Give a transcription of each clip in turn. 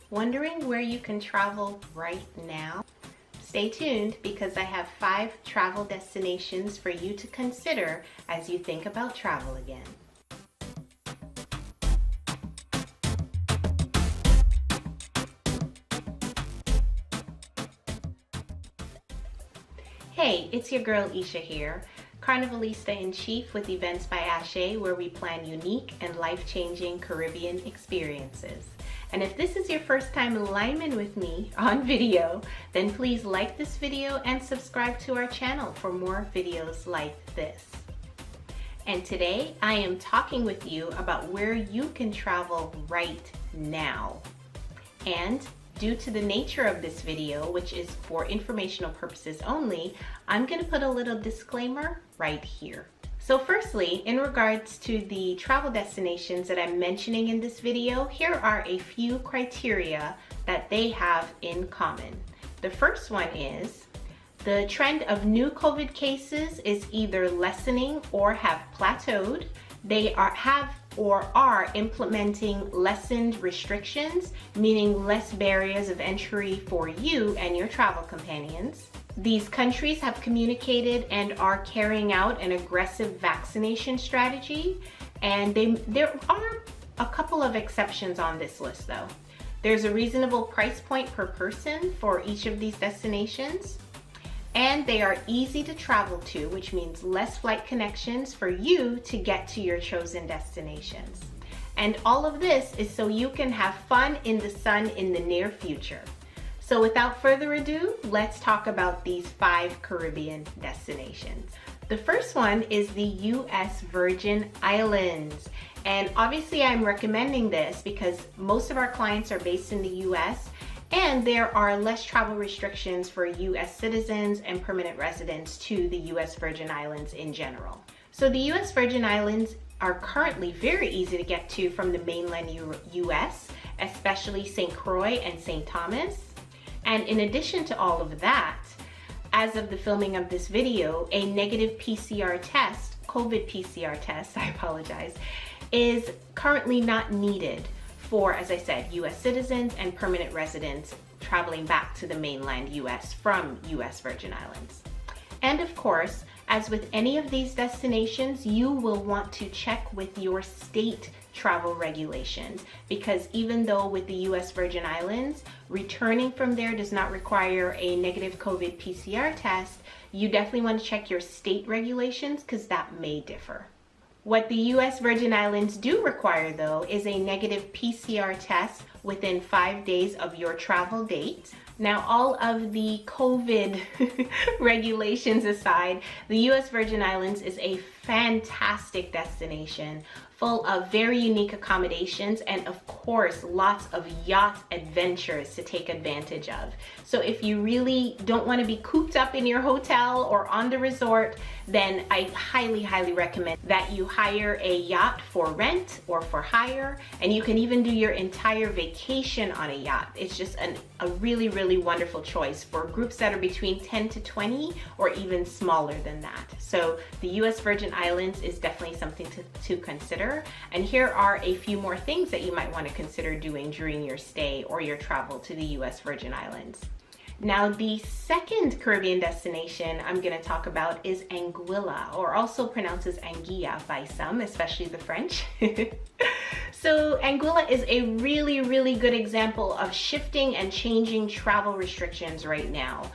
Wondering where you can travel right now? Stay tuned because I have 5 travel destinations for you to consider as you think about travel again. Hey, it's your girl Esha here, Carnivalista in Chief with Events by Esha, where we plan unique and life-changing Caribbean experiences. And if this is your first time alignment with me on video, then please like this video and subscribe to our channel for more videos like this. And today I am talking with you about where you can travel right now. And due to the nature of this video, which is for informational purposes only, I'm going to put a little disclaimer right here. So firstly, in regards to the travel destinations that I'm mentioning in this video, here are a few criteria that they have in common. The first one is the trend of new COVID cases is either lessening or have plateaued. They are implementing lessened restrictions, meaning less barriers of entry for you and your travel companions. These countries have communicated and are carrying out an aggressive vaccination strategy, and there are a couple of exceptions on this list though. There's a reasonable price point per person for each of these destinations, and they are easy to travel to, which means less flight connections for you to get to your chosen destinations. And all of this is so you can have fun in the sun in the near future. So without further ado, let's talk about these 5 Caribbean destinations. The first one is the U.S. Virgin Islands. And obviously I'm recommending this because most of our clients are based in the U.S. and there are less travel restrictions for U.S. citizens and permanent residents to the U.S. Virgin Islands in general. So the U.S. Virgin Islands are currently very easy to get to from the mainland U.S., especially St. Croix and St. Thomas. And in addition to all of that, as of the filming of this video, a negative PCR test, COVID PCR test, I apologize, is currently not needed for, as I said, U.S. citizens and permanent residents traveling back to the mainland U.S. from U.S. Virgin Islands. And of course, as with any of these destinations, you will want to check with your state travel regulations, because even though with the U.S. Virgin Islands, returning from there does not require a negative COVID PCR test, you definitely want to check your state regulations because that may differ. What the U.S. Virgin Islands do require though is a negative PCR test within 5 days of your travel date. Now, all of the COVID regulations aside, the U.S. Virgin Islands is a fantastic destination full of very unique accommodations and of course lots of yacht adventures to take advantage of. So if you really don't want to be cooped up in your hotel or on the resort, then I highly recommend that you hire a yacht for rent or for hire, and you can even do your entire vacation on a yacht. It's just a really wonderful choice for groups that are between 10 to 20 or even smaller than that. So the U.S. Virgin Islands is definitely something to consider. And here are a few more things that you might want to consider doing during your stay or your travel to the U.S. Virgin Islands. Now, the second Caribbean destination I'm going to talk about is Anguilla, or also pronounced as Anguilla by some, especially the French. So Anguilla is a really good example of shifting and changing travel restrictions right now.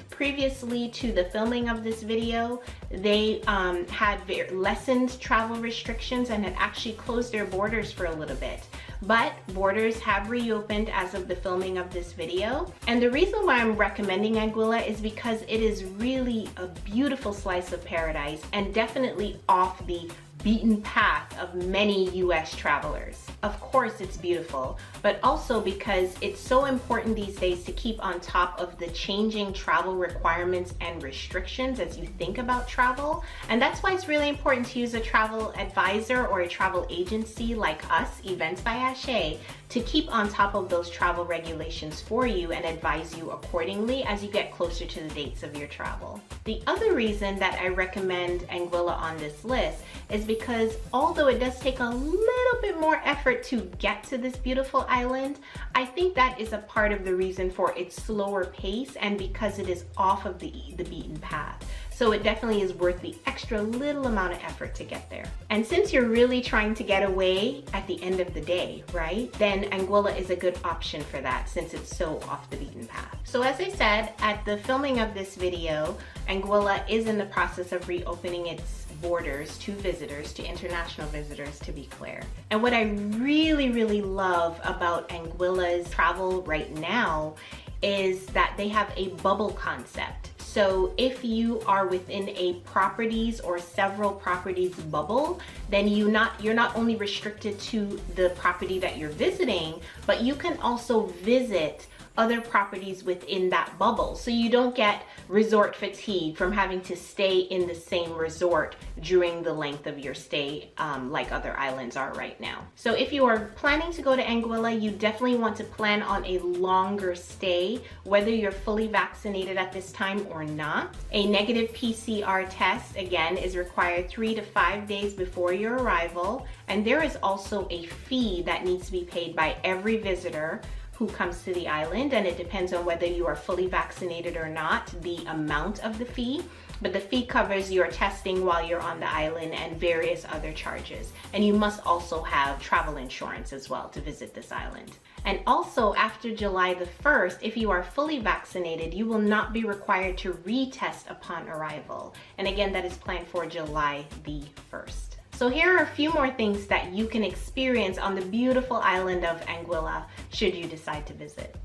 Previously to the filming of this video, they had lessened travel restrictions and had actually closed their borders for a little bit. But borders have reopened as of the filming of this video. And the reason why I'm recommending Anguilla is because it is really a beautiful slice of paradise and definitely off the beaten path of many US travelers. Of course it's beautiful, but also because it's so important these days to keep on top of the changing travel requirements and restrictions as you think about travel. And that's why it's really important to use a travel advisor or a travel agency like us, Events by Esha, to keep on top of those travel regulations for you and advise you accordingly as you get closer to the dates of your travel. The other reason that I recommend Anguilla on this list is because although it does take a little bit more effort to get to this beautiful island, I think that is a part of the reason for its slower pace and because it is off of the beaten path. So it definitely is worth the extra little amount of effort to get there. And since you're really trying to get away at the end of the day, right? Then Anguilla is a good option for that since it's so off the beaten path. So as I said, at the filming of this video, Anguilla is in the process of reopening its borders to visitors, to international visitors to be clear. And what I really love about Anguilla's travel right now is that they have a bubble concept. So if you are within a properties or several properties bubble, then you're not only restricted to the property that you're visiting, but you can also visit other properties within that bubble. So you don't get resort fatigue from having to stay in the same resort during the length of your stay like other islands are right now. So if you are planning to go to Anguilla, you definitely want to plan on a longer stay, whether you're fully vaccinated at this time or not. A negative PCR test, again, is required 3 to 5 days before your arrival. And there is also a fee that needs to be paid by every visitor who comes to the island, and it depends on whether you are fully vaccinated or not, the amount of the fee. But the fee covers your testing while you're on the island and various other charges. And you must also have travel insurance as well to visit this island. And also after July the 1st, if you are fully vaccinated, you will not be required to retest upon arrival. And again, that is planned for July the 1st. So here are a few more things that you can experience on the beautiful island of Anguilla should you decide to visit.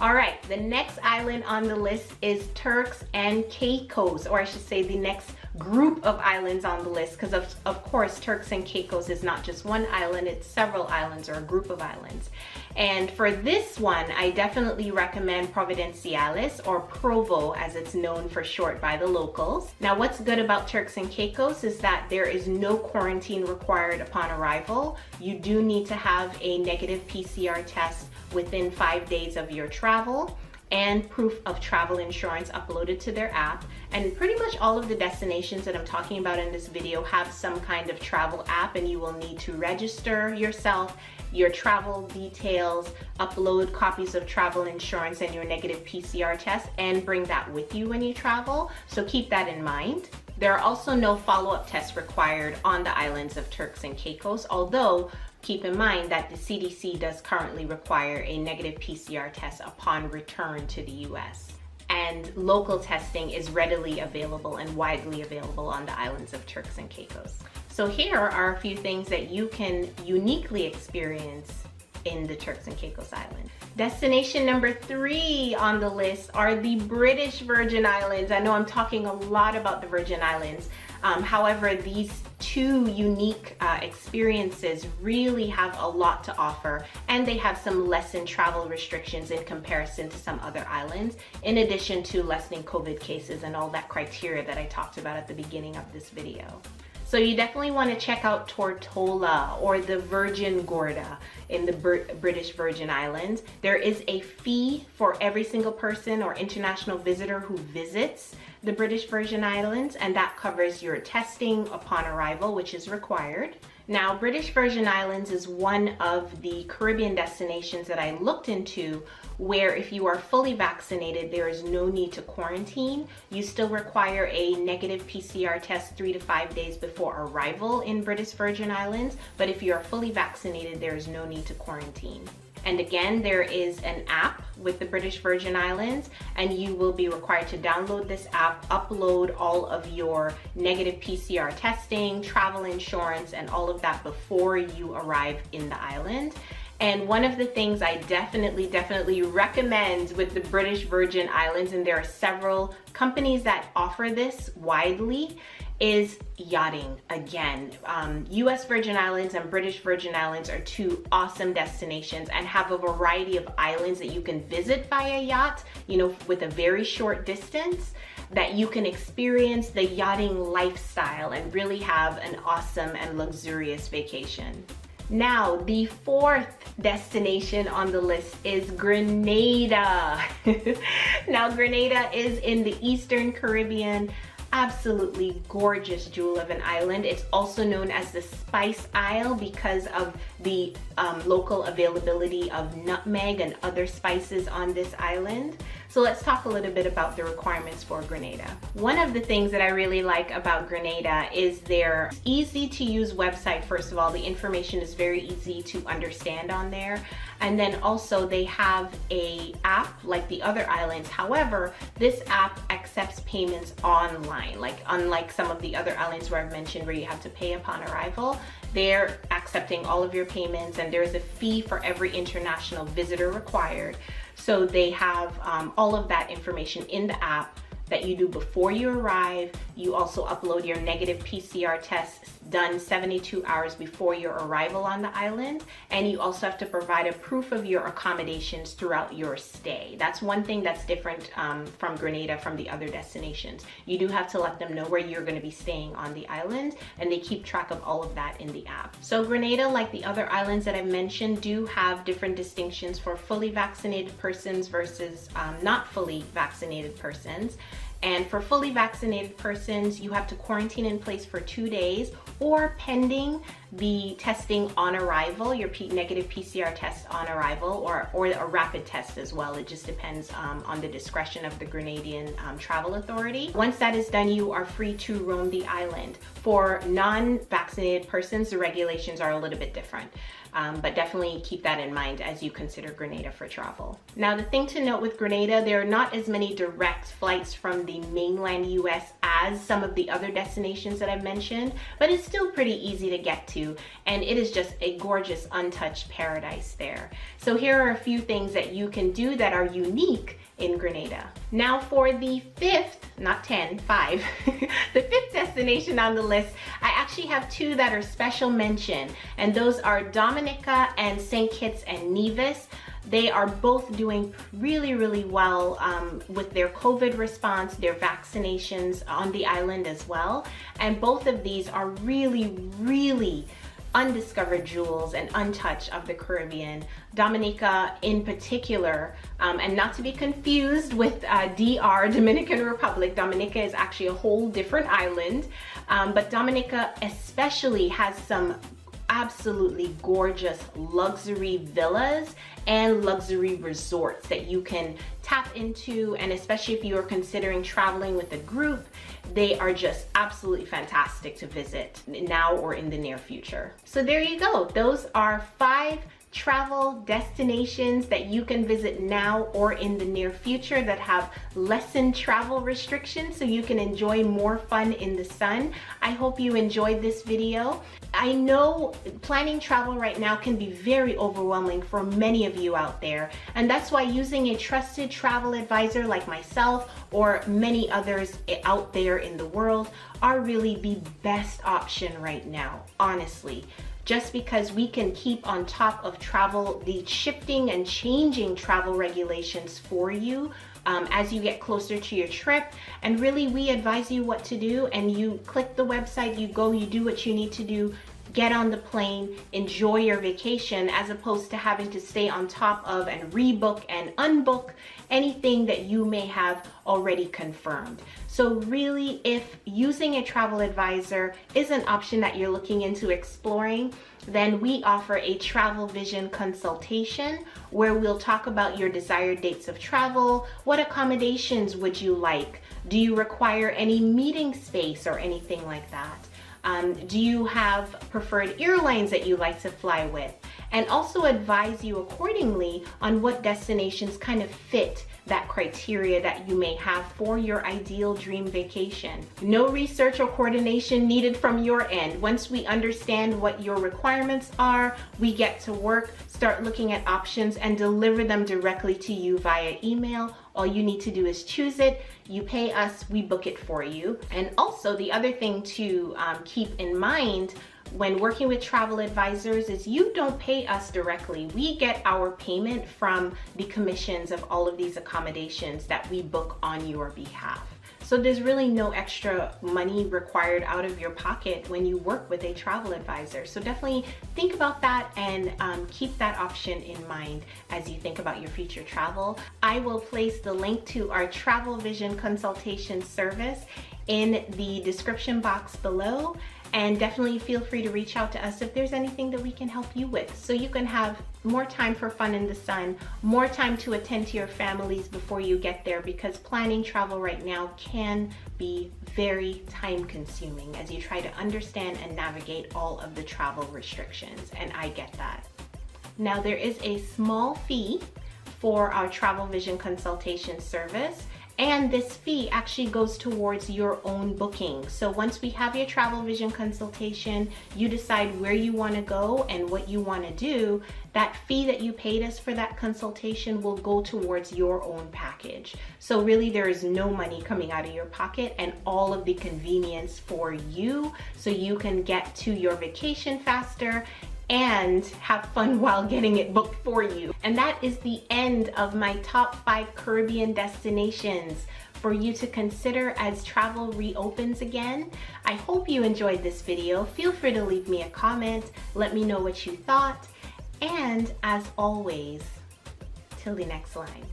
All right, the next island on the list is Turks and Caicos, or I should say the next group of islands on the list, because of course Turks and Caicos is not just one island, it's several islands or a group of islands. And for this one, I definitely recommend Providenciales, or Provo as it's known for short by the locals. Now what's good about Turks and Caicos is that there is no quarantine required upon arrival. You do need to have a negative PCR test within 5 days of your travel and proof of travel insurance uploaded to their app. And pretty much all of the destinations that I'm talking about in this video have some kind of travel app, and you will need to register yourself, your travel details, upload copies of travel insurance and your negative PCR test, and bring that with you when you travel. So keep that in mind. There are also no follow-up tests required on the islands of Turks and Caicos, although keep in mind that the CDC does currently require a negative PCR test upon return to the US. And local testing is readily available and widely available on the islands of Turks and Caicos. So here are a few things that you can uniquely experience in the Turks and Caicos Island. Destination number 3 on the list are the British Virgin Islands. I know I'm talking a lot about the Virgin Islands. However, these two unique experiences really have a lot to offer, and they have some lessened travel restrictions in comparison to some other islands, in addition to lessening COVID cases and all that criteria that I talked about at the beginning of this video. So you definitely want to check out Tortola or the Virgin Gorda in the British Virgin Islands. There is a fee for every single person or international visitor who visits the British Virgin Islands, and that covers your testing upon arrival, which is required. Now, British Virgin Islands is one of the Caribbean destinations that I looked into where if you are fully vaccinated, there is no need to quarantine. You still require a negative PCR test 3 to 5 days before arrival in British Virgin Islands, but if you are fully vaccinated, there is no need to quarantine. And again, there is an app with the British Virgin Islands, and you will be required to download this app, upload all of your negative PCR testing, travel insurance, and all of that before you arrive in the island. And one of the things I definitely recommend with the British Virgin Islands, and there are several companies that offer this widely, is yachting. Again, US Virgin Islands and British Virgin Islands are two awesome destinations and have a variety of islands that you can visit via yacht, you know, with a very short distance, that you can experience the yachting lifestyle and really have an awesome and luxurious vacation. Now, the fourth destination on the list is Grenada. Now, Grenada is in the Eastern Caribbean. Absolutely gorgeous jewel of an island. It's also known as the Spice Isle because of the local availability of nutmeg and other spices on this island. So let's talk a little bit about the requirements for Grenada. One of the things that I really like about Grenada is their easy to use website. First of all, the information is very easy to understand on there. And then also they have a app like the other islands. However, this app accepts payments online. Like unlike some of the other islands where I've mentioned where you have to pay upon arrival, they're accepting all of your payments, and there's a fee for every international visitor required. So they have all of that information in the app that you do before you arrive. You also upload your negative PCR tests done 72 hours before your arrival on the island. And you also have to provide a proof of your accommodations throughout your stay. That's one thing that's different from Grenada from the other destinations. You do have to let them know where you're gonna be staying on the island, and they keep track of all of that in the app. So Grenada, like the other islands that I've mentioned, do have different distinctions for fully vaccinated persons versus not fully vaccinated persons. And for fully vaccinated persons, you have to quarantine in place for 2 days or pending the testing on arrival, your negative PCR test on arrival, or a rapid test as well. It just depends on the discretion of the Grenadian travel authority. Once that is done, you are free to roam the island. For non-vaccinated persons, the regulations are a little bit different. But definitely keep that in mind as you consider Grenada for travel. Now, the thing to note with Grenada, there are not as many direct flights from the mainland US as some of the other destinations that I've mentioned, but it's still pretty easy to get to, and it is just a gorgeous, untouched paradise there. So here are a few things that you can do that are unique in Grenada. Now for the fifth, not 10, 5, the fifth destination on the list, I actually have two that are special mention, and those are Dominica and St. Kitts and Nevis. They are both doing really, really well with their COVID response, their vaccinations on the island as well. And both of these are really, really undiscovered jewels and untouched of the Caribbean. Dominica in particular, and not to be confused with DR, Dominican Republic. Dominica is actually a whole different island, but Dominica especially has some absolutely gorgeous luxury villas and luxury resorts that you can tap into, and especially if you are considering traveling with a group, they are just absolutely fantastic to visit now or in the near future. So there you go. Those are 5 travel destinations that you can visit now or in the near future that have lessened travel restrictions so you can enjoy more fun in the sun. I hope you enjoyed this video. I know planning travel right now can be very overwhelming for many of you out there, and that's why using a trusted travel advisor like myself or many others out there in the world are really the best option right now, honestly. Just because we can keep on top of travel, the shifting and changing travel regulations for you as you get closer to your trip. And really, we advise you what to do, and you click the website, you go, you do what you need to do, get on the plane, enjoy your vacation, as opposed to having to stay on top of and rebook and unbook anything that you may have already confirmed. So really, if using a travel advisor is an option that you're looking into exploring, then we offer a travel vision consultation where we'll talk about your desired dates of travel. What accommodations would you like? Do you require any meeting space or anything like that? Do you have preferred airlines that you like to fly with? And also advise you accordingly on what destinations kind of fit that criteria that you may have for your ideal dream vacation. No research or coordination needed from your end. Once we understand what your requirements are, we get to work, start looking at options, and deliver them directly to you via email. All you need to do is choose it, you pay us, we book it for you. And also the other thing to keep in mind when working with travel advisors is you don't pay us directly. We get our payment from the commissions of all of these accommodations that we book on your behalf. So there's really no extra money required out of your pocket when you work with a travel advisor. So definitely think about that and keep that option in mind as you think about your future travel. I will place the link to our Travel Vision consultation service in the description box below, and definitely feel free to reach out to us if there's anything that we can help you with, so you can have more time for fun in the sun, more time to attend to your families before you get there, because planning travel right now can be very time consuming as you try to understand and navigate all of the travel restrictions, and I get that. Now, there is a small fee for our Travel Vision consultation service, and this fee actually goes towards your own booking. So once we have your Travel Vision consultation, you decide where you want to go and what you want to do, that fee that you paid us for that consultation will go towards your own package. So really there is no money coming out of your pocket, and all of the convenience for you, so you can get to your vacation faster and have fun while getting it booked for you. And that is the end of my top 5 Caribbean destinations for you to consider as travel reopens again. I hope you enjoyed this video. Feel free to leave me a comment, let me know what you thought, and as always, till the next line.